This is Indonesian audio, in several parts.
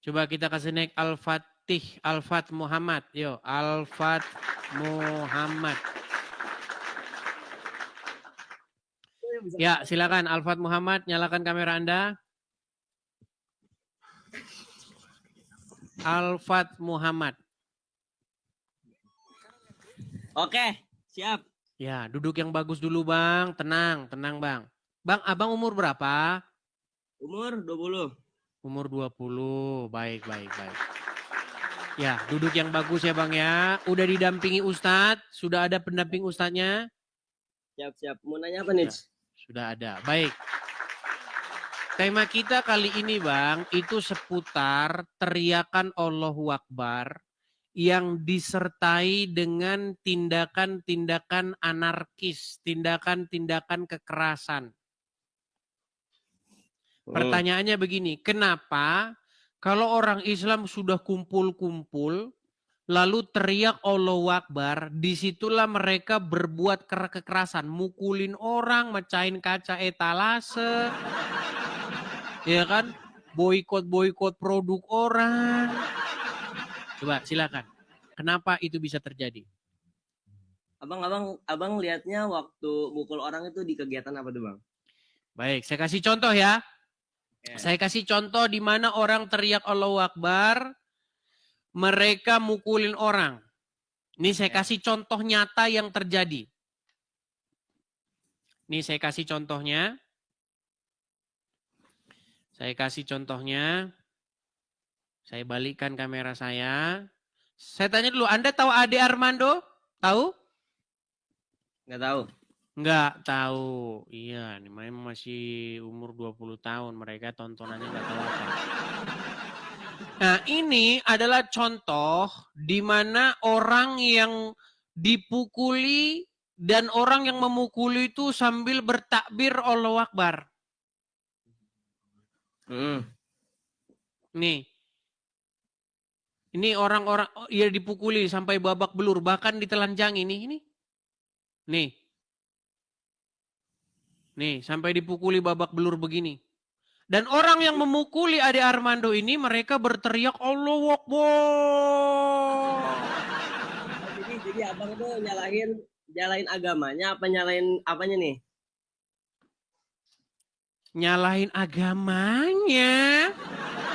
Coba kita kasih naik Al-Fatih, Al-Fat Muhammad. Yo, Al-Fat Muhammad. Ya, silakan Al-Fat Muhammad, nyalakan kamera Anda. Al-Fat Muhammad. Oke, siap. Ya, duduk yang bagus dulu, Bang. Tenang, tenang, Bang. Bang, Abang umur berapa? Umur 20. Umur 20. Baik, baik, baik. Ya, duduk yang bagus ya, Bang ya. Udah didampingi Ustadz? Sudah ada pendamping Ustadznya? Siap, siap. Mau nanya apa nih? Sudah ada. Baik. Tema kita kali ini, Bang, itu seputar teriakan Allahu Akbar yang disertai dengan tindakan-tindakan anarkis, tindakan-tindakan kekerasan. Pertanyaannya begini, kenapa kalau orang Islam sudah kumpul-kumpul, lalu teriak Allahu Akbar, disitulah mereka berbuat kekerasan, mukulin orang, mecahin kaca etalase, ya kan, boikot produk orang. Coba silakan, kenapa itu bisa terjadi? Abang lihatnya waktu mukul orang itu di kegiatan apa tuh, Bang? Baik, saya kasih contoh ya. Saya kasih contoh di mana orang teriak Allahu Akbar, mereka mukulin orang. Ini saya kasih contoh nyata yang terjadi. Ini saya kasih contohnya. Saya kasih contohnya. Saya balikkan kamera saya. Saya tanya dulu, Anda tahu Ade Armando? Tahu? Nggak tahu. Nggak tahu. Iya, ini masih umur 20 tahun. Mereka tontonannya nggak tahu apa. Nah, ini adalah contoh di mana orang yang dipukuli dan orang yang memukuli itu sambil bertakbir Allahu Akbar. Nih. Ini orang-orang ya dipukuli sampai babak belur, bahkan ditelanjangi ini. Nih. Nih, sampai dipukuli babak belur begini. Dan orang yang memukuli Ade Armando ini mereka berteriak Allahu Akbar. Jadi abang tuh nyalahin agamanya apa nyalahin apanya nih? Nyalahin agamanya.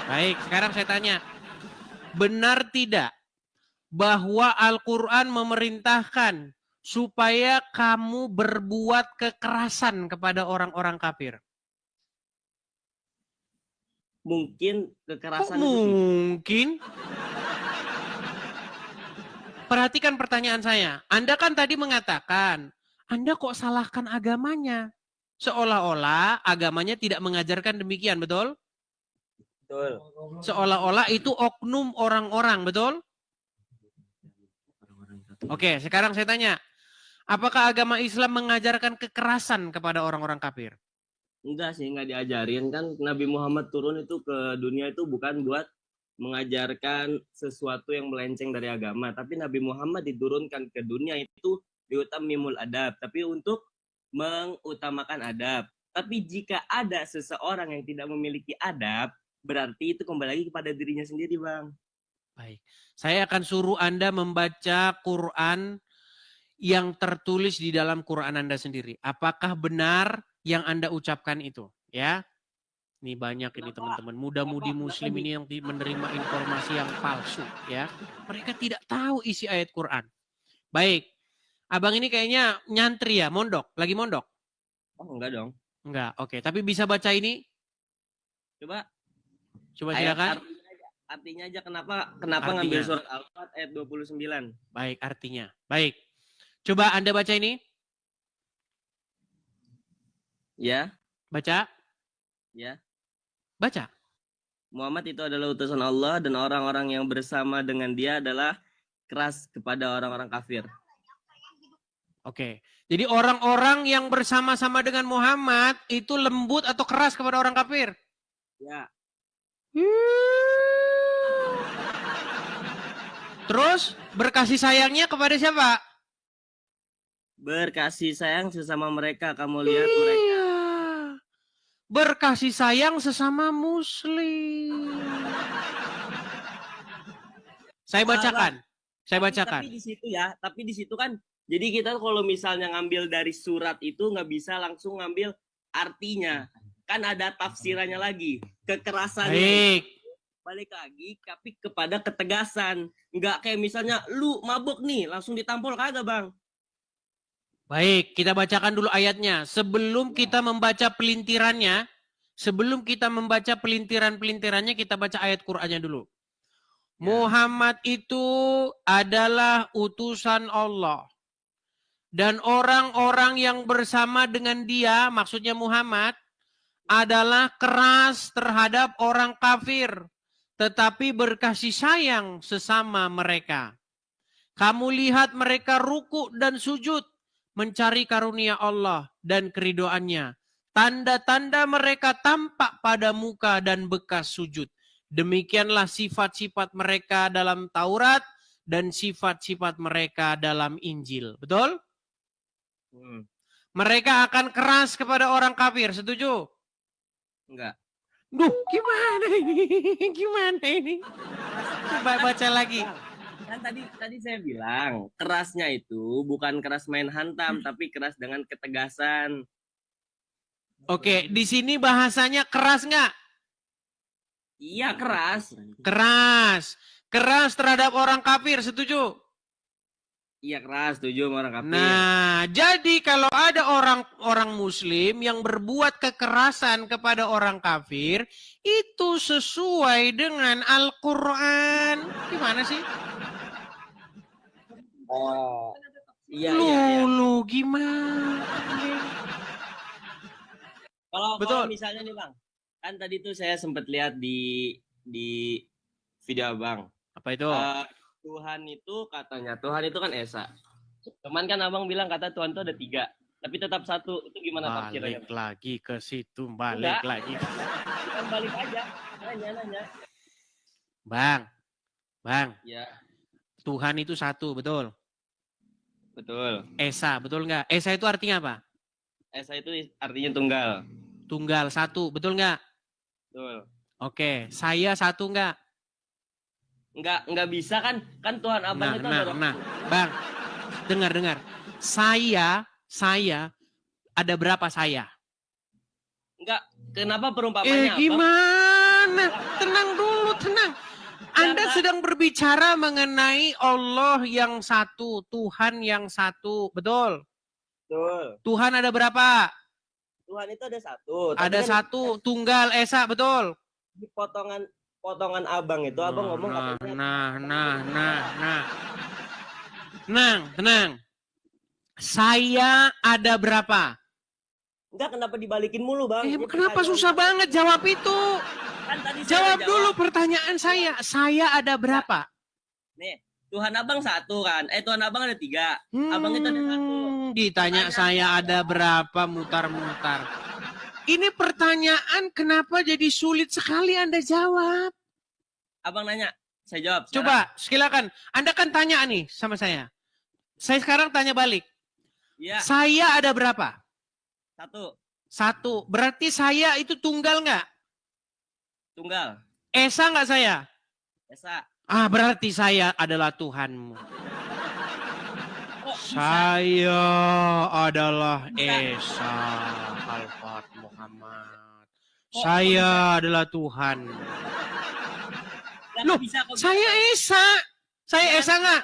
Baik, sekarang saya tanya. Benar tidak bahwa Al-Quran memerintahkan supaya kamu berbuat kekerasan kepada orang-orang kafir? Mungkin kekerasan. Mungkin. Perhatikan pertanyaan saya. Anda kan tadi mengatakan, Anda kok salahkan agamanya? Seolah-olah agamanya tidak mengajarkan demikian, betul? Betul. Seolah-olah itu oknum orang-orang, betul? Oke, sekarang saya tanya. Apakah agama Islam mengajarkan kekerasan kepada orang-orang kafir? Enggak sih, enggak diajarin. Kan Nabi Muhammad turun itu ke dunia itu bukan buat mengajarkan sesuatu yang melenceng dari agama. Tapi Nabi Muhammad diturunkan ke dunia itu diutamimul adab. Tapi untuk mengutamakan adab. Tapi jika ada seseorang yang tidak memiliki adab, berarti itu kembali lagi kepada dirinya sendiri, Bang. Baik. Saya akan suruh Anda membaca Quran yang tertulis di dalam Quran Anda sendiri. Apakah benar yang Anda ucapkan itu? Ya. Ini banyak ini teman-teman. Muda-mudi muslim ini yang menerima informasi yang palsu. Ya. Mereka tidak tahu isi ayat Quran. Baik. Abang ini kayaknya nyantri ya, mondok. Lagi mondok? Oh, enggak dong. Enggak, oke. Tapi bisa baca ini? Coba silakan. Artinya aja kenapa ngambil surat Al-Fat ayat 29. Baik, artinya. Baik. Coba Anda baca ini. Ya. Baca. Ya. Baca. Muhammad itu adalah utusan Allah dan orang-orang yang bersama dengan dia adalah keras kepada orang-orang kafir. Oke. Jadi orang-orang yang bersama-sama dengan Muhammad itu lembut atau keras kepada orang kafir? Ya. Terus berkasih sayangnya kepada siapa? Berkasih sayang sesama mereka. Kamu lihat mereka. Berkasih sayang sesama muslim. Saya bacakan. Saya Tapi bacakan. di situ ya, tapi di situ kan, jadi kita kalau misalnya ngambil dari surat itu nggak bisa langsung ngambil artinya. Kan ada tafsirannya lagi. Kekerasannya Baik. balik lagi, tapi kepada ketegasan. Nggak kayak misalnya, lu mabuk nih, langsung ditampol kagak bang. Baik, kita bacakan dulu ayatnya. Sebelum kita membaca pelintirannya, pelintirannya, kita baca ayat Qur'annya dulu. Muhammad itu adalah utusan Allah. Dan orang-orang yang bersama dengan dia, maksudnya Muhammad, adalah keras terhadap orang kafir, tetapi berkasih sayang sesama mereka. Kamu lihat mereka ruku dan sujud, mencari karunia Allah dan keridoannya. Tanda-tanda mereka tampak pada muka dan bekas sujud. Demikianlah sifat-sifat mereka dalam Taurat dan sifat-sifat mereka dalam Injil. Betul? Mereka akan keras kepada orang kafir. Setuju? Enggak. Duh, gimana ini? Gimana ini? Coba baca lagi. Kan tadi saya bilang, kerasnya itu bukan keras main hantam, tapi keras dengan ketegasan. Oke, di sini bahasanya keras nggak? Iya, keras. Keras. Keras terhadap orang kafir, setuju? Iya, keras, setuju sama orang kafir. Nah, jadi kalau ada orang muslim yang berbuat kekerasan kepada orang kafir, itu sesuai dengan Al-Quran. Gimana sih? Oh, iya. Lu gimana? Kalau misalnya nih bang, kan tadi tuh saya sempat lihat di video abang. Apa itu? Tuhan itu katanya, Tuhan itu kan Esa. Cuman kan abang bilang kata Tuhan itu ada 3, tapi tetap satu. Itu gimana tafsirnya? Balik lagi ke situ, balik lagi. Kan balik aja, nanya. Bang. Ya. Tuhan itu satu, betul? Betul. Esa, betul nggak? Esa itu artinya apa? Esa itu artinya tunggal. Tunggal satu, betul nggak? Betul. Oke, saya satu nggak? Nggak bisa kan Tuhan abang itu ada. Bang, dengar. Saya ada berapa saya? Enggak, kenapa perumpamannya gimana? Tenang dulu, tenang. Anda sedang berbicara mengenai Allah yang satu, Tuhan yang satu, betul? Betul. Tuhan ada berapa? Tuhan itu ada satu. Ada kan satu, tunggal Esa, betul? Di potongan abang itu, abang ngomong Tenang. Saya ada berapa? Enggak, kenapa dibalikin mulu bang? Kenapa susah banget jawab itu? Kan tadi jawab dulu pertanyaan saya. Saya ada berapa? Nih, Tuhan abang satu kan? Tuhan abang ada 3. Abang itu ada 1. Ditanya saya ada berapa, mutar-mutar. Ini pertanyaan kenapa jadi sulit sekali Anda jawab? Abang nanya, saya jawab. Coba, silakan. Anda kan tanya nih sama saya. Saya sekarang tanya balik. Iya. Saya ada berapa? 1. Berarti saya itu tunggal nggak? Tunggal. Esa nggak saya? Esa. Berarti saya adalah Tuhanmu. Saya adalah Esa Al-Fat Muhammad. Saya adalah Tuhan. Loh, saya Esa. Saya Esa nggak?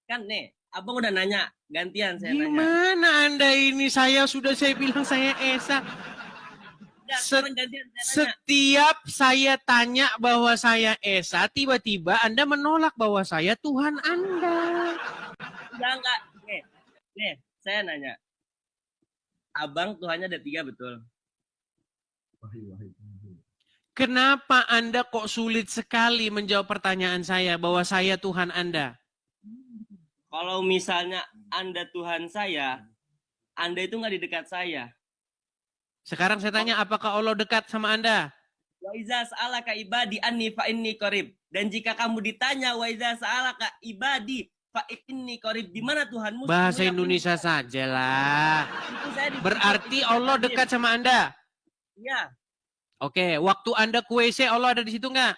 Kan nih, abang udah nanya. Gantian saya nanya. Gimana Anda ini? Saya bilang saya Esa. Setiap saya tanya bahwa saya Esa, tiba-tiba Anda menolak bahwa saya Tuhan Anda. Enggak. Nih, saya nanya. Abang Tuhannya ada 3, betul? Kenapa Anda kok sulit sekali menjawab pertanyaan saya bahwa saya Tuhan Anda? Kalau misalnya Anda Tuhan saya, Anda itu nggak di dekat saya. Sekarang saya tanya, apakah Allah dekat sama Anda? Wa iza sa'alaka ibadi anni fa inni qarib. Dan jika kamu ditanya wa iza sa'alaka ibadi fa inni qarib, di mana Tuhanmu? Bahasa Indonesia sajalah. Berarti Allah dekat sama Anda? Iya. Oke, waktu Anda ke WC Allah ada di situ nggak?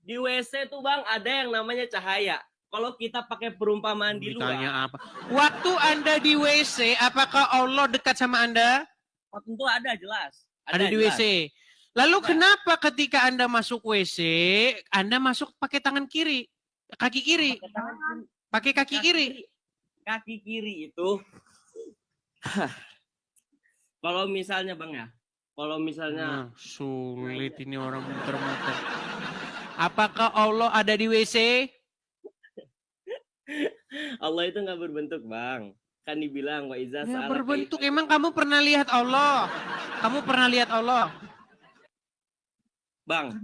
Di WC tuh Bang ada yang namanya cahaya. Kalau kita pakai perumpamaan di luar. Ditanya apa? Waktu Anda di WC, apakah Allah dekat sama Anda? Oh, tentu ada jelas. Ada di jelas. WC. Lalu Ada. kenapa ketika Anda masuk WC, Anda masuk pakai tangan kiri? Kaki kiri. Pakai kaki kiri. Kaki kiri itu kalau misalnya Bang ya. Kalau misalnya sulit ini orang muter-muter. Apakah Allah ada di WC? Allah itu nggak berbentuk Bang. Kan dibilang wa iza Ya, sa'alaka berbentuk. Emang kamu pernah lihat Allah? Kamu pernah lihat Allah? Bang.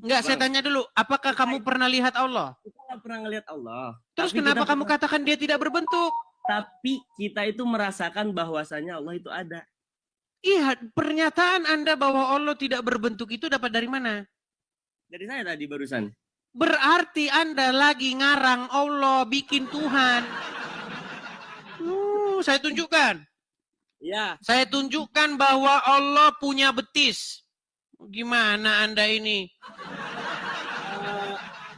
Enggak, saya tanya dulu. Apakah kamu pernah lihat Allah? Kita nggak pernah ngelihat Allah. Terus Tapi kenapa kita kamu katakan dia tidak berbentuk? Tapi kita itu merasakan bahwasanya Allah itu ada. Iya, pernyataan Anda bahwa Allah tidak berbentuk itu dapat dari mana? Dari saya tadi barusan. Berarti Anda lagi ngarang Allah, bikin Tuhan. Saya tunjukkan. Ya. Saya tunjukkan bahwa Allah punya betis. Gimana Anda ini?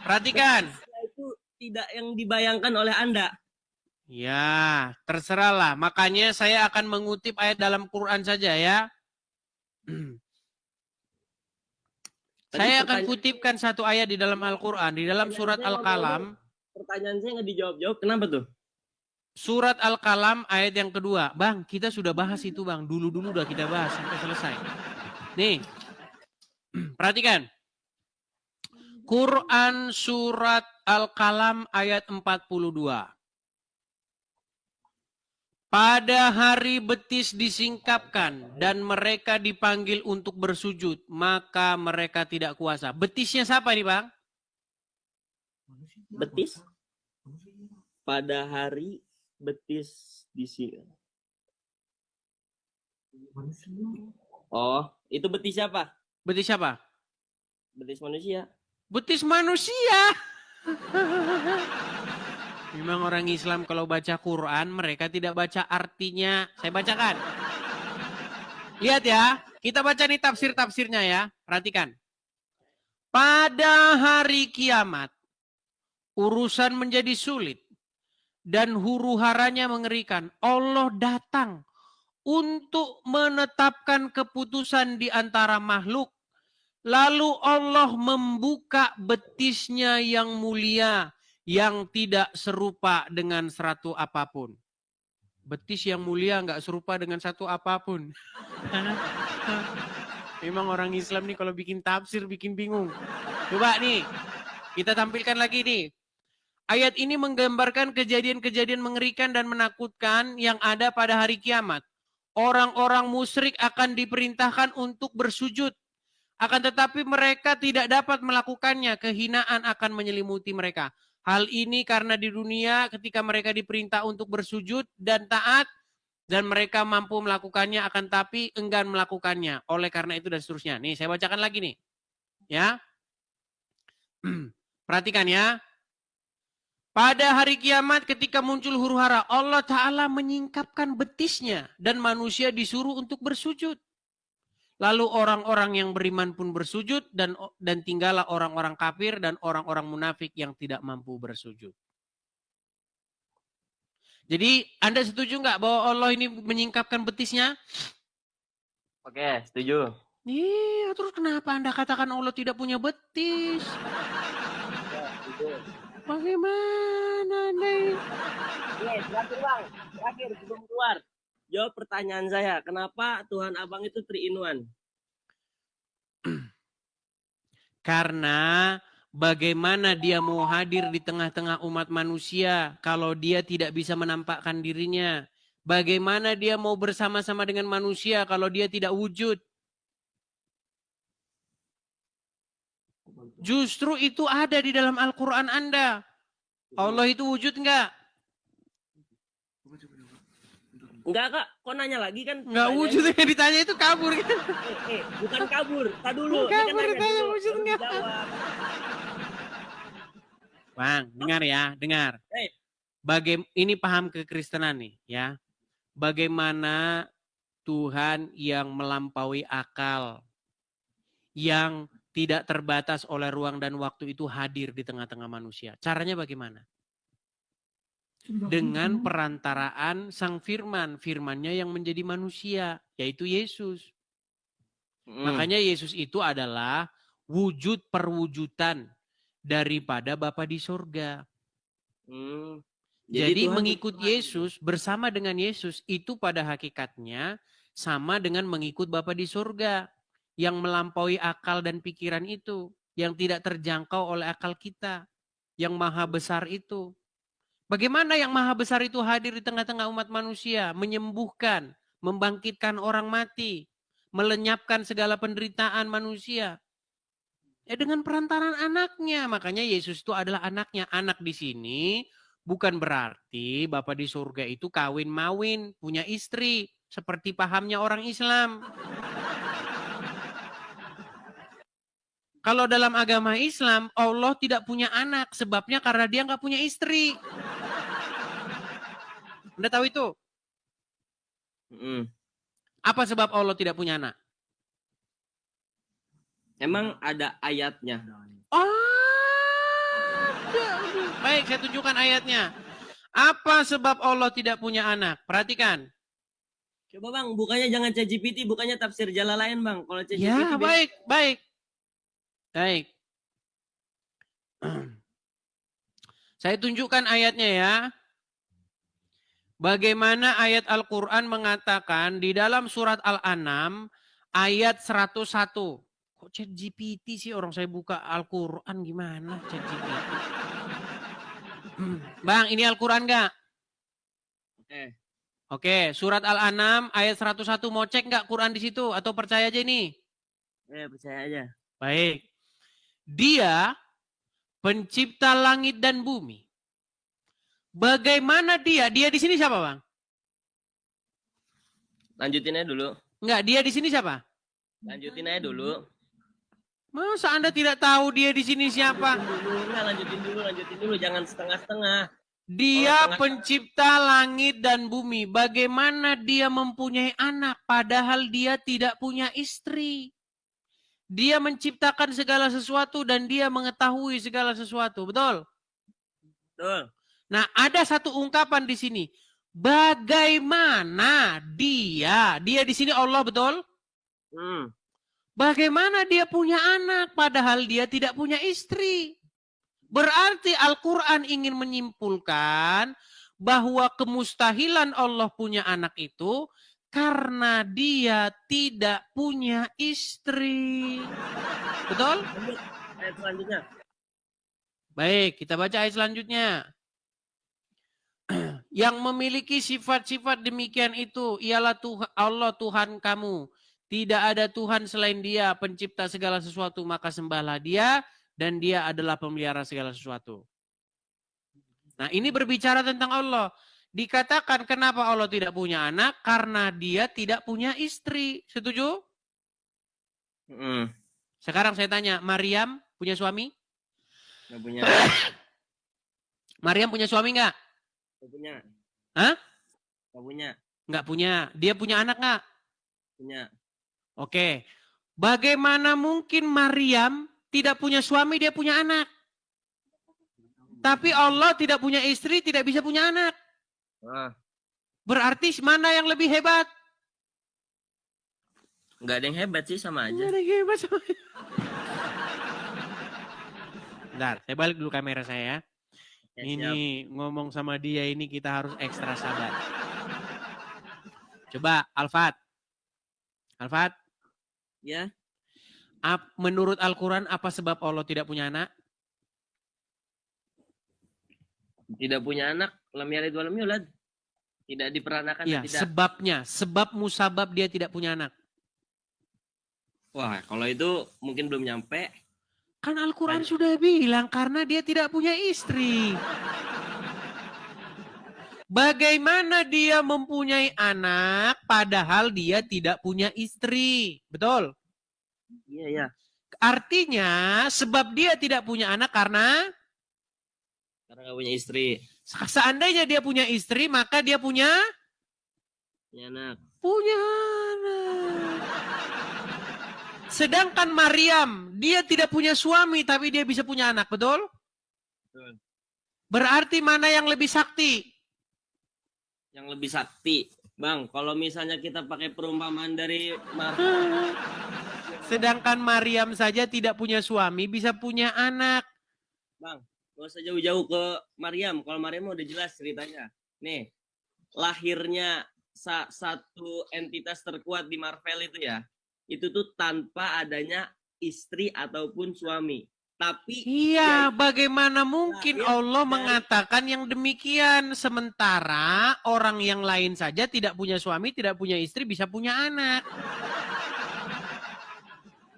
Perhatikan. Itu tidak yang dibayangkan oleh Anda. Ya, terserahlah. Makanya saya akan mengutip ayat dalam Quran saja ya. Saya akan kutipkan satu ayat di dalam Al-Quran. Di dalam surat Al-Qalam. Pertanyaan saya nggak dijawab-jawab. Kenapa tuh? Surat Al-Qalam ayat yang kedua. Bang, kita sudah bahas itu Bang. Dulu-dulu udah kita bahas sampai selesai. Nih, perhatikan. Quran surat Al-Qalam ayat 42. Pada hari betis disingkapkan dan mereka dipanggil untuk bersujud, maka mereka tidak kuasa. Betisnya siapa nih Bang? Betis? Pada hari betis disingkapkan. Oh, itu betis siapa? Betis siapa? Betis manusia. Betis manusia. Memang orang Islam kalau baca Quran, mereka tidak baca artinya. Saya bacakan. Lihat ya, kita baca nih tafsir-tafsirnya ya. Perhatikan. Pada hari kiamat, urusan menjadi sulit dan huru-haranya mengerikan. Allah datang untuk menetapkan keputusan di antara makhluk. Lalu Allah membuka betisnya yang mulia, yang tidak serupa dengan seratu apapun. Betis yang mulia nggak serupa dengan satu apapun. Memang orang Islam nih kalau bikin tafsir bikin bingung. Coba nih, kita tampilkan lagi nih. Ayat ini menggambarkan kejadian-kejadian mengerikan dan menakutkan yang ada pada hari kiamat. Orang-orang musyrik akan diperintahkan untuk bersujud. Akan tetapi mereka tidak dapat melakukannya. Kehinaan akan menyelimuti mereka. Hal ini karena di dunia ketika mereka diperintah untuk bersujud dan taat dan mereka mampu melakukannya akan tapi enggan melakukannya. Oleh karena itu dan seterusnya. Nih saya bacakan lagi nih. Ya. Perhatikan ya. Pada hari kiamat ketika muncul huru-hara, Allah Ta'ala menyingkapkan betisnya dan manusia disuruh untuk bersujud. Lalu orang-orang yang beriman pun bersujud dan tinggallah orang-orang kafir dan orang-orang munafik yang tidak mampu bersujud. Jadi Anda setuju nggak bahwa Allah ini menyingkapkan betisnya? Oke, setuju. Iya, terus kenapa Anda katakan Allah tidak punya betis? Bagaimana nih? Terakhir Bang, terakhir sebelum keluar. Jawab pertanyaan saya, kenapa Tuhan Abang itu 3 in 1? Karena bagaimana dia mau hadir di tengah-tengah umat manusia kalau dia tidak bisa menampakkan dirinya? Bagaimana dia mau bersama-sama dengan manusia kalau dia tidak wujud? Justru itu ada di dalam Al-Quran Anda. Allah itu wujud enggak? Enggak Kak, kok nanya lagi kan? Enggak wujud, yang ditanya itu kabur kan? Bukan kabur, tak dulu. Kabur ditanya wujud enggak? Bang, dengar ya, dengar. Ini paham kekristenan nih ya. Bagaimana Tuhan yang melampaui akal, yang tidak terbatas oleh ruang dan waktu itu hadir di tengah-tengah manusia. Caranya bagaimana? Dengan perantaraan Sang Firman, firman-Nya yang menjadi manusia, yaitu Yesus. Makanya Yesus itu adalah wujud perwujudan daripada Bapa di surga. Jadi mengikut Yesus, bersama dengan Yesus itu pada hakikatnya sama dengan mengikut Bapa di surga yang melampaui akal dan pikiran itu, yang tidak terjangkau oleh akal kita, yang maha besar itu. Bagaimana yang maha besar itu hadir di tengah-tengah umat manusia, menyembuhkan, membangkitkan orang mati, melenyapkan segala penderitaan manusia. Ya dengan perantaran anaknya. Makanya Yesus itu adalah anaknya. Anak di sini bukan berarti Bapa di surga itu kawin-mawin, punya istri. Seperti pahamnya orang Islam. Kalau dalam agama Islam, Allah tidak punya anak. Sebabnya karena dia nggak punya istri. Anda tahu itu? Apa sebab Allah tidak punya anak? Emang ada ayatnya? Baik, saya tunjukkan ayatnya. Apa sebab Allah tidak punya anak? Perhatikan. Coba Bang, bukannya jangan ChatGPT, bukannya tafsir Jalalain Bang. Kalau ChatGPT Ya, baik. Saya tunjukkan ayatnya ya. Bagaimana ayat Al-Quran mengatakan di dalam surat Al-An'am ayat 101. Kok ChatGPT sih, orang saya buka Al-Quran gimana ChatGPT? Bang, ini Al-Quran nggak? Oke, surat Al-An'am ayat 101, mau cek nggak Quran di situ atau percaya aja ini? Percaya aja. Baik. Dia pencipta langit dan bumi. Bagaimana dia? Dia di sini siapa, Bang? Lanjutin aja dulu. Enggak, dia di sini siapa? Lanjutin aja dulu. Masa Anda tidak tahu dia di sini siapa? Lanjutin dulu, jangan setengah-setengah. Dia pencipta langit dan bumi. Bagaimana dia mempunyai anak padahal dia tidak punya istri? Dia menciptakan segala sesuatu dan dia mengetahui segala sesuatu. Betul? Betul. Nah, ada satu ungkapan di sini. Bagaimana dia di sini Allah, betul? Bagaimana dia punya anak padahal dia tidak punya istri? Berarti Al-Quran ingin menyimpulkan bahwa kemustahilan Allah punya anak itu karena dia tidak punya istri. Betul? Ayat selanjutnya. Baik, kita baca ayat selanjutnya. Yang memiliki sifat-sifat demikian itu ialah Allah Tuhan kamu. Tidak ada Tuhan selain Dia, pencipta segala sesuatu, maka sembahlah Dia dan Dia adalah pemelihara segala sesuatu. Nah, ini berbicara tentang Allah. Dikatakan kenapa Allah tidak punya anak? Karena Dia tidak punya istri. Setuju? Sekarang saya tanya, Maryam punya suami? Nggak punya. Maryam punya suami nggak? Nggak punya. Hah? Nggak punya. Nggak punya. Dia punya anak nggak? Punya. Oke. Bagaimana mungkin Maryam tidak punya suami, dia punya anak? Tapi Allah tidak punya istri, tidak bisa punya anak. Berarti mana yang lebih hebat? Nggak ada yang hebat sih, sama aja. Nggak ada yang hebat sama aja. Bentar, saya balik dulu kamera saya ya. Ini ngomong sama dia ini kita harus ekstra sabar. Coba Alfat. Ya. Menurut Al-Quran apa sebab Allah tidak punya anak? Tidak punya anak, lam yalid walam yulad. Tidak diperanakan. Ya, tidak. Sebabnya, sebab musabab dia tidak punya anak. Wah, kalau itu mungkin belum nyampe. Kan Al-Quran sudah bilang karena dia tidak punya istri. Bagaimana dia mempunyai anak padahal dia tidak punya istri? Betul? Iya. Artinya sebab dia tidak punya anak karena nggak punya istri. Seandainya dia punya istri maka dia punya anak. Punya anak. Sedangkan Maryam, dia tidak punya suami tapi dia bisa punya anak, betul? Betul. Berarti mana yang lebih sakti? Yang lebih sakti. Bang, kalau misalnya kita pakai perumpamaan dari Sedangkan Maryam saja tidak punya suami, bisa punya anak. Bang, gak usah jauh-jauh ke Maryam. Kalau Maryam udah jelas ceritanya. Nih, lahirnya satu entitas terkuat di Marvel itu ya, itu tuh tanpa adanya istri ataupun suami. Tapi iya, bagaimana mungkin lahir Allah dari- mengatakan yang demikian, sementara orang yang lain saja tidak punya suami, tidak punya istri, bisa punya anak.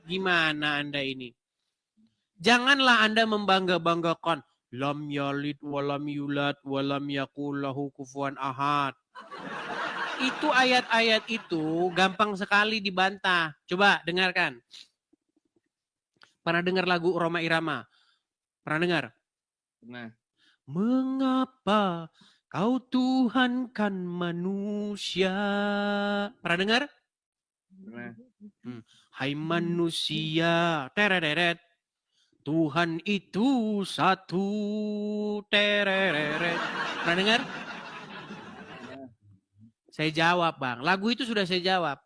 Gimana Anda ini? Janganlah Anda membangga-banggakan lam yalid walam yulad walam yakul lahu kufuwan ahad. Itu ayat-ayat itu gampang sekali dibantah. Coba dengarkan. Pernah dengar lagu Roma Irama? Pernah dengar? Nah, Mengapa kau Tuhankan manusia? Pernah dengar? nah. Hai manusia, tereret. Tuhan itu satu, tereret. Pernah dengar? Saya jawab, Bang. Lagu itu sudah saya jawab.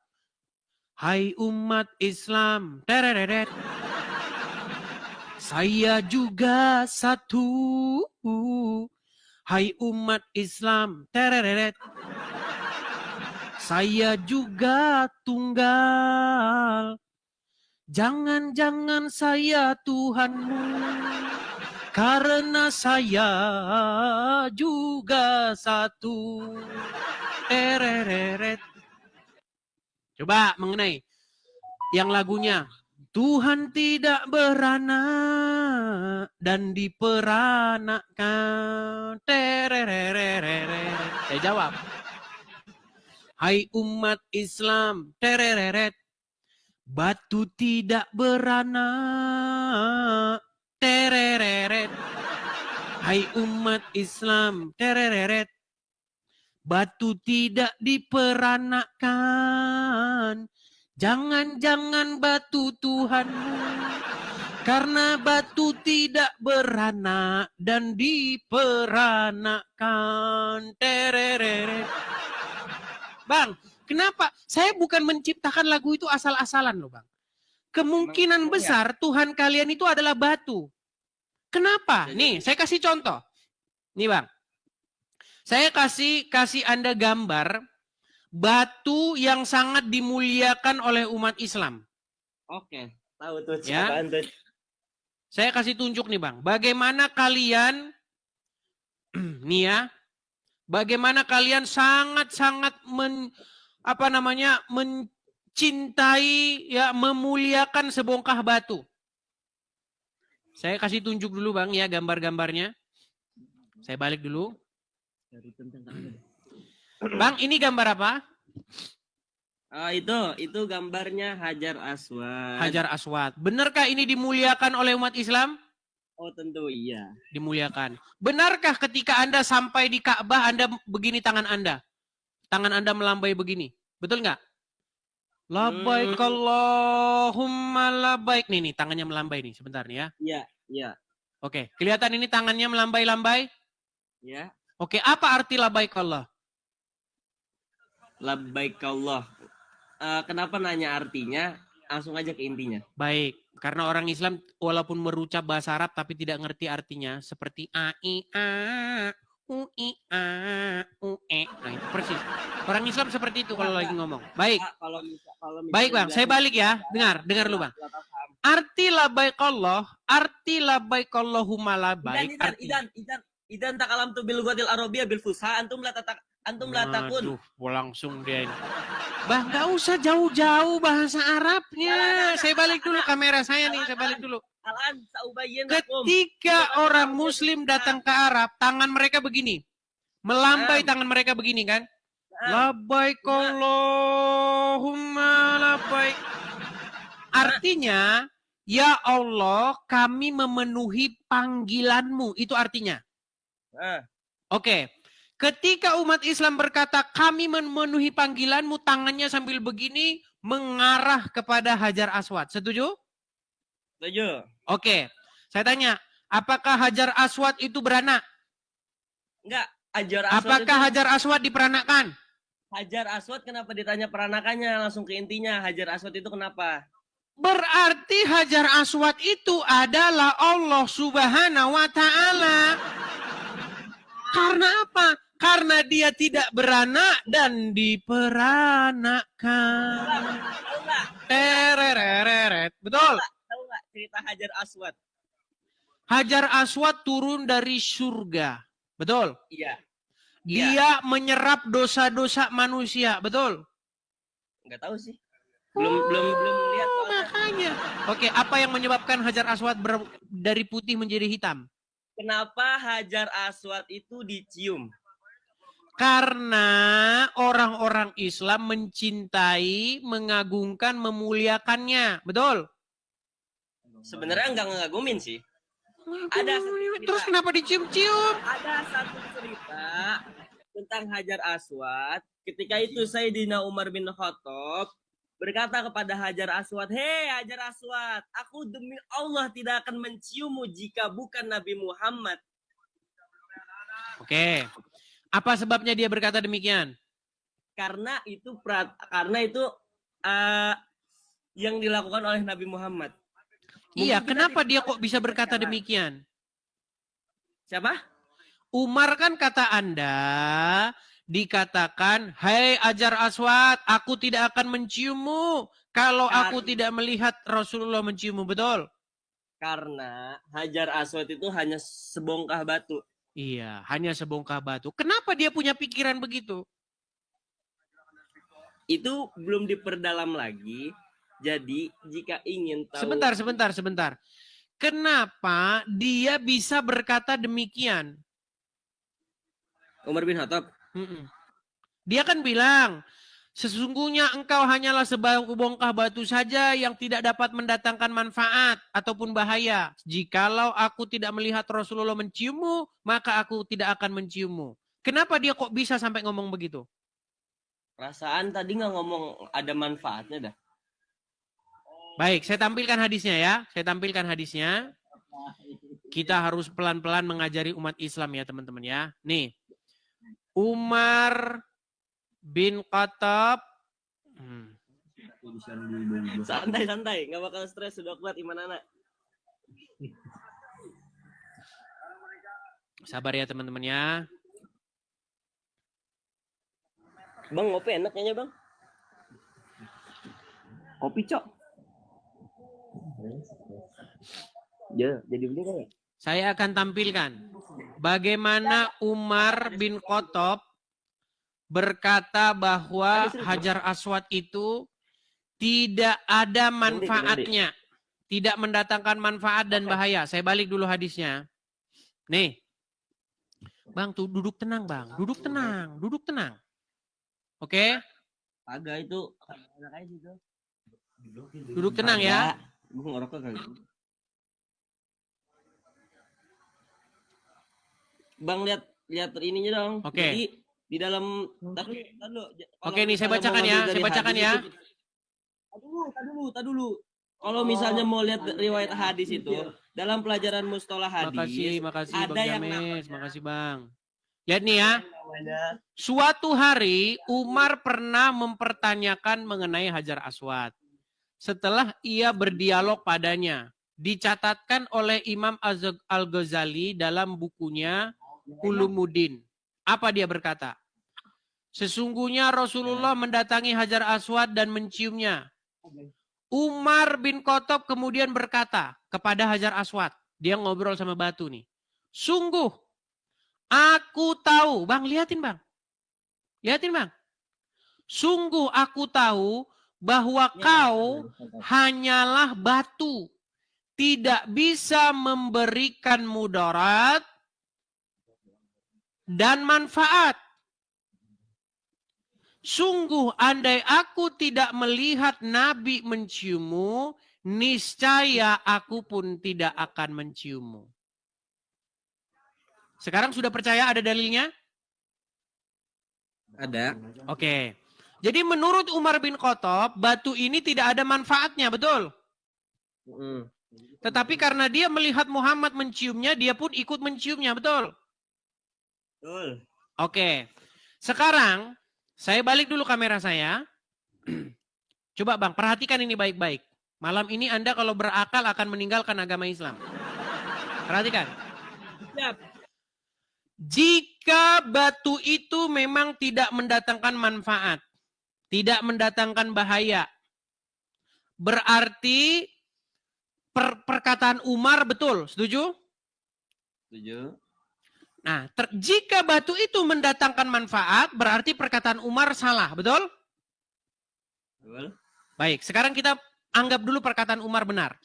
Hai umat Islam, tereret. Saya juga satu. Hai umat Islam, tereret. Saya juga tunggal. Jangan-jangan saya Tuhanmu, karena saya juga satu. Tereret. Coba mengenai yang lagunya. Tuhan tidak beranak dan diperanakkan. Tereret. Saya jawab. Hai umat Islam. Tereret. Batu tidak beranak. Tereret. Hai umat Islam. Tereret. Batu tidak diperanakkan. Jangan-jangan batu Tuhanmu, karena batu tidak beranak dan diperanakkan. Tereret. Bang, kenapa? Saya bukan menciptakan lagu itu asal-asalan loh Bang. Kemungkinan besar Tuhan kalian itu adalah batu. Kenapa? Nih, saya kasih contoh. Nih Bang. Saya kasih Anda gambar batu yang sangat dimuliakan oleh umat Islam. Oke, tahu tuh Ya. apaan tuh. Saya kasih tunjuk nih Bang. Bagaimana kalian nih ya. Bagaimana kalian sangat-sangat mencintai ya, memuliakan sebongkah batu. Saya kasih tunjuk dulu Bang ya gambar-gambarnya. Saya balik dulu. Bang, ini gambar apa? Itu gambarnya Hajar Aswad. Hajar Aswad. Benarkah ini dimuliakan oleh umat Islam? Oh, tentu iya. Dimuliakan. Benarkah ketika Anda sampai di Ka'bah, Anda begini tangan Anda? Tangan Anda melambai begini. Betul nggak? Labbaik Allahumma labbaik. Nih, tangannya melambai nih. Sebentar nih ya. Iya, iya. Oke, kelihatan ini tangannya melambai-lambai? Ya. Oke, apa arti labbaik Allah? Labbaik Allah. Kenapa nanya artinya? Langsung aja ke intinya. Baik, karena orang Islam walaupun merucap bahasa Arab tapi tidak ngerti artinya, seperti a i a u i a u e. Nah, itu persis. Orang Islam seperti itu kalau lagi ngomong. Baik. Baik, Bang. Saya balik ya. Dengar lu, Bang. Arti labbaik Allah, arti labbaik Allahumma labbaik. Idan takalam tu bil ghatil arabiyah bil fusha antum la takun. Aduh, langsung dia ini. Bang, nggak usah jauh-jauh bahasa Arabnya. Saya balik dulu kamera saya nih, saya balik dulu. Ketika orang Muslim datang ke Arab, tangan mereka begini. Melambai tangan mereka begini kan. Labbaik Allahumma labbaik. Artinya, ya Allah, kami memenuhi panggilanmu. Itu artinya. Oke. Ketika umat Islam berkata, kami memenuhi panggilanmu, tangannya sambil begini, mengarah kepada Hajar Aswad. Setuju? Setuju. Oke. Saya tanya, apakah Hajar Aswad itu beranak? Enggak, Hajar Aswad Apakah itu, Hajar Aswad diperanakan? Hajar Aswad kenapa ditanya peranakannya? Langsung ke intinya, Hajar Aswad itu kenapa? Berarti Hajar Aswad itu adalah Allah Subhanahu wa Ta'ala. Karena apa? Karena dia tidak beranak dan diperanakkan. Tahu nggak? Terereret. Betul. Tahu nggak cerita Hajar Aswad? Hajar Aswad turun dari surga. Betul. Iya. Dia menyerap dosa-dosa manusia. Betul. Nggak tahu sih. Belum lihat soalnya. Makanya. Oke, apa yang menyebabkan Hajar Aswad dari putih menjadi hitam? Kenapa Hajar Aswad itu dicium? Karena orang-orang Islam mencintai, mengagungkan, memuliakannya. Betul? Sebenarnya nggak ngagumin sih. Ada satu cerita. Terus kenapa dicium-cium? Ada satu cerita tentang Hajar Aswad. Ketika itu Sayyidina Umar bin Khattab berkata kepada Hajar Aswad, "Hei Hajar Aswad, aku demi Allah tidak akan menciummu jika bukan Nabi Muhammad." Oke. Apa sebabnya dia berkata demikian? Karena itu yang dilakukan oleh Nabi Muhammad. Iya, kenapa dia kok bisa berkata demikian? Siapa? Umar kan kata Anda dikatakan, "Hai Hajar Aswad, aku tidak akan menciummu kalau aku tidak melihat Rasulullah menciummu." Betul? Karena Hajar Aswad itu hanya sebongkah batu. Iya, hanya sebongkah batu. Kenapa dia punya pikiran begitu? Itu belum diperdalam lagi. Jadi jika ingin tahu... Sebentar. Kenapa dia bisa berkata demikian? Umar bin Khattab. Dia kan bilang, sesungguhnya engkau hanyalah sebongkah batu saja yang tidak dapat mendatangkan manfaat ataupun bahaya. Jikalau aku tidak melihat Rasulullah menciummu, maka aku tidak akan menciummu. Kenapa dia kok bisa sampai ngomong begitu? Perasaan tadi nggak ngomong ada manfaatnya dah. Baik, saya tampilkan hadisnya ya. Kita harus pelan-pelan mengajari umat Islam ya teman-teman ya. Nih, Umar bin Khattab. Santai, nggak bakal stres, sudah kuat iman anak. Sabar ya teman-teman ya. Bang, ngopi enak kayaknya bang. Kopi cok. Ya, jadi begini kan ya? Saya akan tampilkan bagaimana Umar bin Khattab berkata bahwa Hajar Aswad itu tidak ada manfaatnya. Tidak mendatangkan manfaat dan bahaya. Saya balik dulu hadisnya. Nih. Bang, tuh duduk tenang bang. Duduk tenang. Oke? Agak itu. Duduk tenang ya. Gue ngerokok kali. Bang, lihat ininya dong. Oke. Jadi di dalam Oke nih saya bacakan ya. Tadi dulu. Kalau misalnya mau lihat riwayat hadis itu dalam pelajaran mustalah hadis. Makasih ada Bang yang James. Makasih Bang. Lihat nih ya. Suatu hari Umar pernah mempertanyakan mengenai Hajar Aswad. Setelah ia berdialog padanya, dicatatkan oleh Imam Al-Ghazali dalam bukunya Ulumuddin. Apa dia berkata? Sesungguhnya Rasulullah mendatangi Hajar Aswad dan menciumnya. Umar bin Khattab kemudian berkata kepada Hajar Aswad. Dia ngobrol sama batu nih. Sungguh, aku tahu. Bang, liatin bang. Sungguh aku tahu bahwa kau hanyalah batu. Tidak bisa memberikan mudarat dan manfaat. Sungguh andai aku tidak melihat Nabi menciummu, niscaya aku pun tidak akan menciummu. Sekarang sudah percaya ada dalilnya? Ada. Oke. Jadi menurut Umar bin Khattab, batu ini tidak ada manfaatnya, betul? Tetapi karena dia melihat Muhammad menciumnya, dia pun ikut menciumnya, betul? Betul. Oke. Sekarang, saya balik dulu kamera saya. Coba Bang, perhatikan ini baik-baik. Malam ini Anda kalau berakal akan meninggalkan agama Islam. Perhatikan. Siap. Jika batu itu memang tidak mendatangkan manfaat, tidak mendatangkan bahaya, berarti perkataan Umar betul, setuju? Setuju. Nah, jika batu itu mendatangkan manfaat, berarti perkataan Umar salah, betul? Betul. Baik, sekarang kita anggap dulu perkataan Umar benar.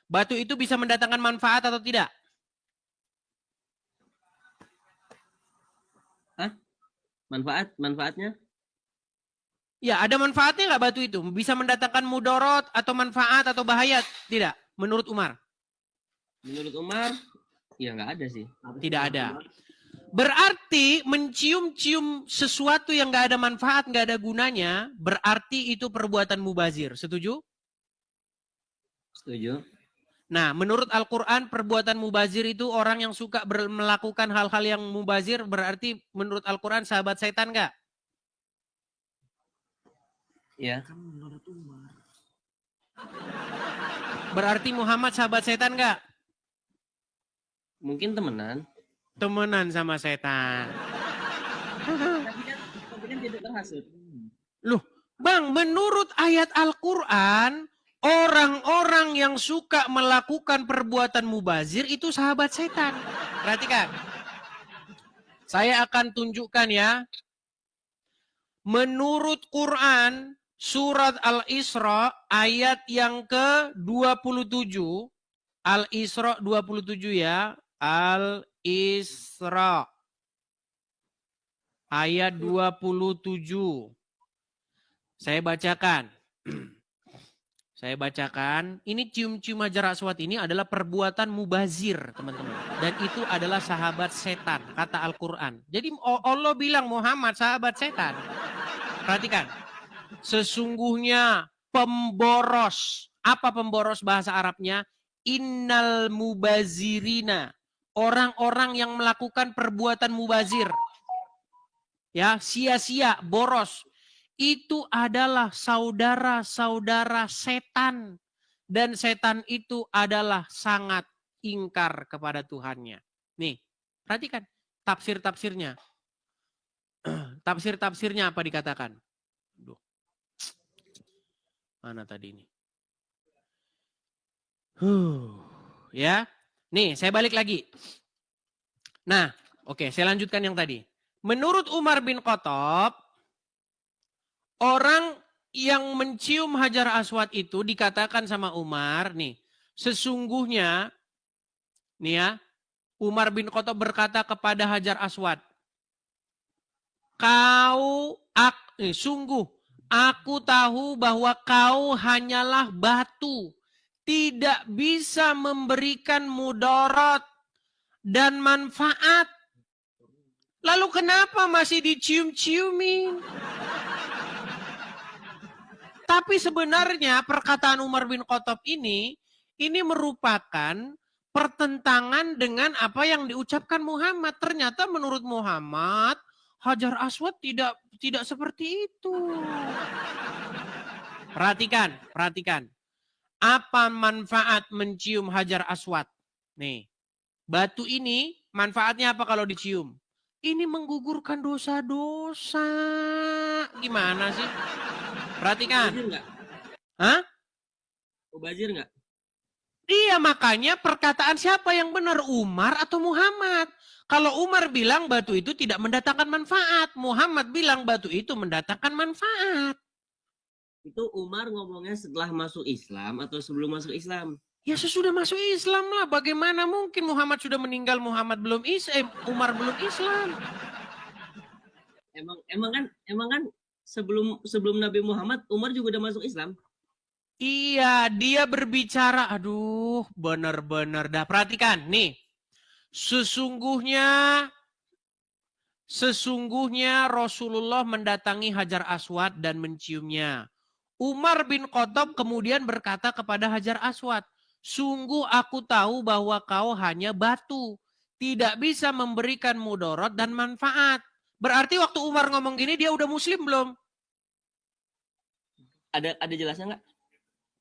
Batu itu bisa mendatangkan manfaat atau tidak? Hah? Manfaatnya? Ya, ada manfaatnya nggak batu itu? Bisa mendatangkan mudorot atau manfaat atau bahaya? Tidak, menurut Umar. Menurut Umar, ya nggak ada sih. Tidak ada. Berarti mencium-cium sesuatu yang nggak ada manfaat, nggak ada gunanya, berarti itu perbuatan mubazir. Setuju? Setuju. Nah, menurut Al-Quran, perbuatan mubazir itu orang yang suka melakukan hal-hal yang mubazir, berarti menurut Al-Quran sahabat setan nggak? Ya. Berarti Muhammad sahabat setan nggak? Mungkin temenan. Temenan sama setan. Tapi kan tidak terhasut. Loh, Bang, menurut ayat Al-Quran, orang-orang yang suka melakukan perbuatan mubazir itu sahabat setan. Perhatikan. Saya akan tunjukkan ya. Menurut Quran, surat Al-Isra ayat yang ke-27. Al-Isra 27 ya. Al-Isra ayat 27. Saya bacakan. Saya bacakan. Ini cium-cium hajar aswad ini adalah perbuatan mubazir, teman-teman. Dan itu adalah sahabat setan, kata Al-Quran. Jadi Allah bilang Muhammad sahabat setan. Perhatikan. Sesungguhnya pemboros. Apa pemboros bahasa Arabnya? Innal mubazirina. Orang-orang yang melakukan perbuatan mubazir. Ya, sia-sia, boros. Itu adalah saudara-saudara setan. Dan setan itu adalah sangat ingkar kepada Tuhannya. Nih, perhatikan tafsir-tafsirnya. Tafsir-tafsirnya apa dikatakan? Duh. Mana tadi ini? Ya. Nih, saya balik lagi. Nah, oke, saya lanjutkan yang tadi. Menurut Umar bin Khattab, orang yang mencium hajar aswad itu dikatakan sama Umar, nih, sesungguhnya, nih ya, Umar bin Khattab berkata kepada hajar aswad, sungguh, aku tahu bahwa kau hanyalah batu, tidak bisa memberikan mudarat dan manfaat. Lalu kenapa masih dicium-ciumin? Tapi sebenarnya perkataan Umar bin Khattab ini merupakan pertentangan dengan apa yang diucapkan Muhammad. Ternyata menurut Muhammad, hajar aswad tidak seperti itu. Perhatikan. Apa manfaat mencium hajar aswad? Nih, batu ini manfaatnya apa kalau dicium? Ini menggugurkan dosa-dosa. Gimana sih? Perhatikan. Mubazir nggak? Hah? Mubazir nggak? Iya, makanya perkataan siapa yang benar, Umar atau Muhammad? Kalau Umar bilang batu itu tidak mendatangkan manfaat, Muhammad bilang batu itu mendatangkan manfaat. Itu Umar ngomongnya setelah masuk Islam atau sebelum masuk Islam? Ya sesudah masuk Islam lah. Bagaimana mungkin Muhammad sudah meninggal, Umar belum Islam. Emang kan sebelum Nabi Muhammad Umar juga udah masuk Islam. Iya, dia berbicara, aduh, benar-benar dah. Perhatikan, nih. Sesungguhnya Sesungguhnya Rasulullah mendatangi Hajar Aswad dan menciumnya. Umar bin Khattab kemudian berkata kepada Hajar Aswad, sungguh aku tahu bahwa kau hanya batu, tidak bisa memberikan mudarat dan manfaat. Berarti waktu Umar ngomong gini dia udah muslim belum? Ada jelasnya nggak?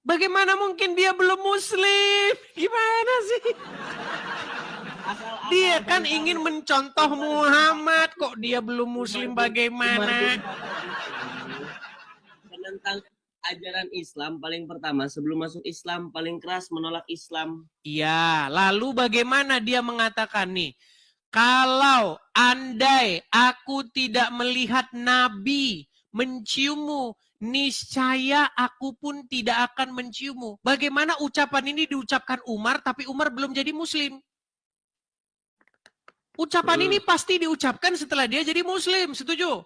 Bagaimana mungkin dia belum muslim? Gimana sih? Dia kan ingin mencontoh Muhammad, kok dia belum muslim bagaimana? Tentang ajaran Islam paling pertama sebelum masuk Islam paling keras menolak Islam. Iya, lalu bagaimana dia mengatakan nih? Kalau andai aku tidak melihat Nabi menciummu, niscaya aku pun tidak akan menciummu. Bagaimana ucapan ini diucapkan Umar, tapi Umar belum jadi muslim? Ucapan ini pasti diucapkan setelah dia jadi muslim, setuju?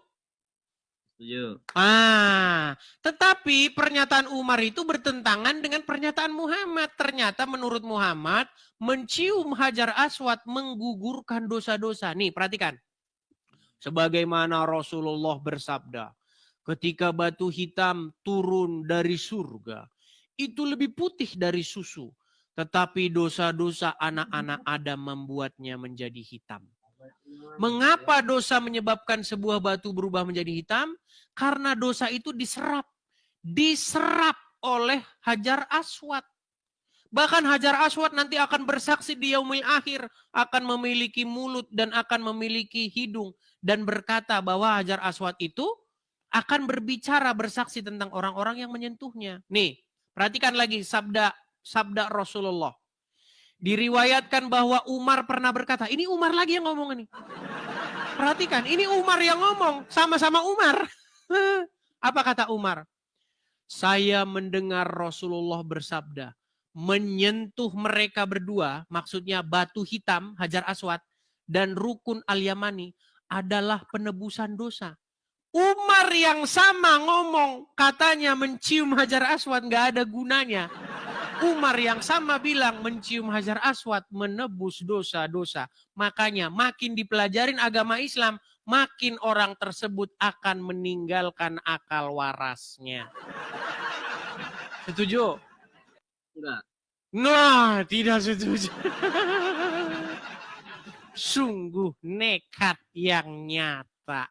Setuju. Tetapi pernyataan Umar itu bertentangan dengan pernyataan Muhammad. Ternyata menurut Muhammad, mencium Hajar Aswad menggugurkan dosa-dosa. Nih, perhatikan. Sebagaimana Rasulullah bersabda, ketika batu hitam turun dari surga, itu lebih putih dari susu. Tetapi dosa-dosa anak-anak Adam membuatnya menjadi hitam. Mengapa dosa menyebabkan sebuah batu berubah menjadi hitam? Karena dosa itu diserap oleh Hajar Aswad. Bahkan Hajar Aswad nanti akan bersaksi di yaumil akhir, akan memiliki mulut dan akan memiliki hidung, dan berkata bahwa Hajar Aswad itu akan berbicara bersaksi tentang orang-orang yang menyentuhnya. Nih, perhatikan lagi sabda Rasulullah. Diriwayatkan bahwa Umar pernah berkata, ini Umar lagi yang ngomong ini. Perhatikan, ini Umar yang ngomong, sama-sama Umar. Apa kata Umar? Saya mendengar Rasulullah bersabda, menyentuh mereka berdua, maksudnya batu hitam, Hajar Aswad, dan rukun Al-Yamani adalah penebusan dosa. Umar yang sama ngomong, katanya mencium Hajar Aswad gak ada gunanya. Umar yang sama bilang mencium Hajar Aswad menebus dosa-dosa. Makanya makin dipelajarin agama Islam, makin orang tersebut akan meninggalkan akal warasnya. Setuju? Enggak. Nah, tidak setuju. Sungguh nekat yang nyata.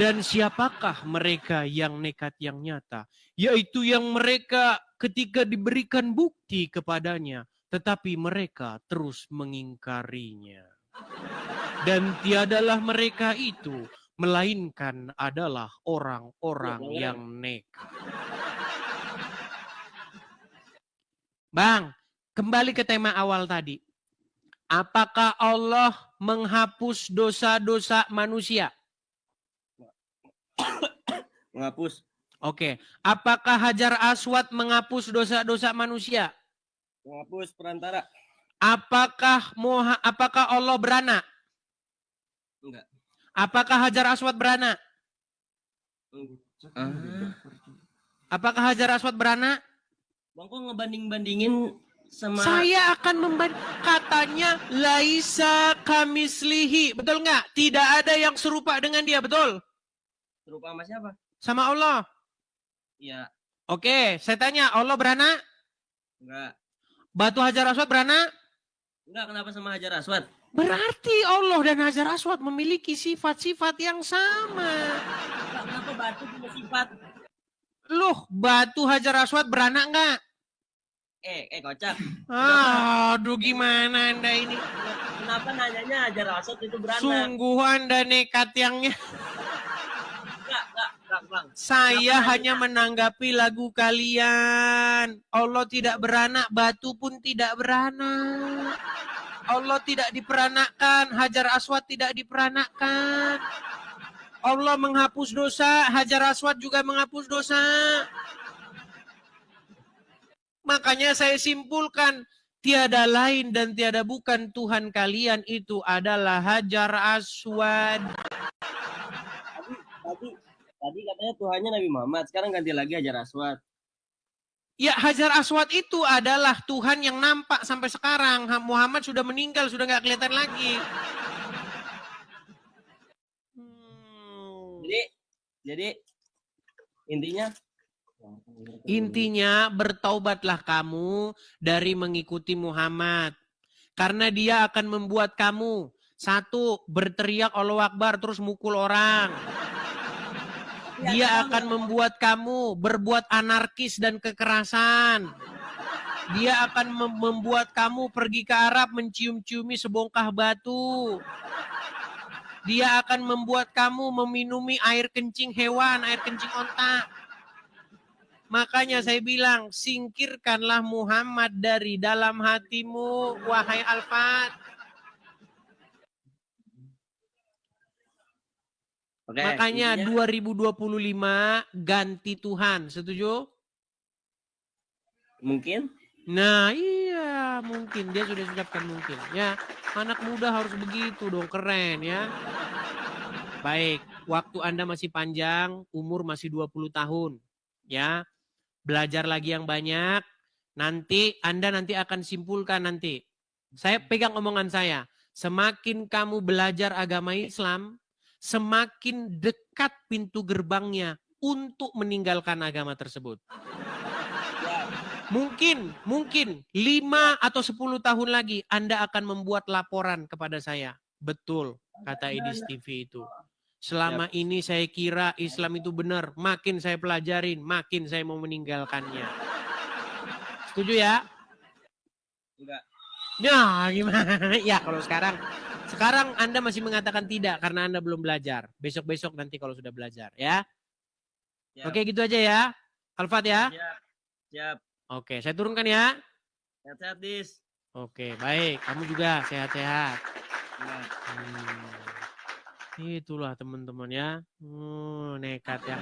Dan siapakah mereka yang nekat yang nyata? Yaitu yang mereka ketika diberikan bukti kepadanya, tetapi mereka terus mengingkarinya. Dan tiadalah mereka itu, melainkan adalah orang-orang yang nekat. Bang, kembali ke tema awal tadi. Apakah Allah menghapus dosa-dosa manusia? Menghapus. Oke. Apakah Hajar Aswad menghapus dosa-dosa manusia? Menghapus perantara. Apakah Allah beranak? Enggak. Apakah Hajar Aswad beranak? Apakah Hajar Aswad beranak? Bang kok ngebanding-bandingin sama... Saya akan katanya laisa kamislihi. Betul nggak? Tidak ada yang serupa dengan dia, betul? Serupa sama siapa? Sama Allah. Iya. Oke, saya tanya, Allah beranak? Enggak. Batu Hajar Aswad beranak? Enggak, kenapa sama Hajar Aswad? Berarti Allah dan Hajar Aswad memiliki sifat-sifat yang sama. Kenapa batu punya sifat? Loh, batu Hajar Aswad beranak nggak? Kocak. Aduh, gimana Anda ini? Kenapa nanyanya Hajar Aswad itu beranak? Sungguh Anda nekat yangnya. Bang. Saya hanya menanggapi lagu kalian. Allah tidak beranak, batu pun tidak beranak. Allah tidak diperanakkan, Hajar Aswad tidak diperanakkan. Allah menghapus dosa, Hajar Aswad juga menghapus dosa. Makanya saya simpulkan, tiada lain dan tiada bukan Tuhan kalian itu adalah Hajar Aswad. Tadi katanya Tuhannya Nabi Muhammad, sekarang ganti lagi Hajar Aswad. Ya, Hajar Aswad itu adalah Tuhan yang nampak sampai sekarang. Muhammad sudah meninggal, sudah nggak kelihatan lagi. Jadi intinya bertaubatlah kamu dari mengikuti Muhammad. Karena dia akan membuat kamu, satu, berteriak Allahu Akbar terus mukul orang. Dia akan membuat kamu berbuat anarkis dan kekerasan. Dia akan membuat kamu pergi ke Arab mencium-ciumi sebongkah batu. Dia akan membuat kamu meminumi air kencing hewan, air kencing onta. Makanya saya bilang, singkirkanlah Muhammad dari dalam hatimu, wahai Alfat. Oke, Makanya intinya, 2025 ganti Tuhan, setuju? mungkin Nah iya, mungkin. Dia sudah ucapkan mungkin. Ya, anak muda harus begitu dong, keren ya. Baik, waktu Anda masih panjang, umur masih 20 tahun. Ya, belajar lagi yang banyak. Nanti Anda akan simpulkan nanti. Saya pegang omongan saya. Semakin kamu belajar agama Islam, semakin dekat pintu gerbangnya untuk meninggalkan agama tersebut. Mungkin 5 atau 10 tahun lagi Anda akan membuat laporan kepada saya. Betul, kata Edis TV itu. Selama ini saya kira Islam itu benar. Makin saya pelajarin, makin saya mau meninggalkannya. Setuju ya? enggak. Ya, gimana? Ya, kalau sekarang Anda masih mengatakan tidak karena Anda belum belajar. Besok-besok nanti kalau sudah belajar, ya. Siap. Oke, gitu aja ya. Alfat ya. Siap. Oke, saya turunkan ya. Sehat-sehat, Dis. Oke, baik. Kamu juga sehat-sehat. Ya. Itulah teman-teman ya. Nekat yang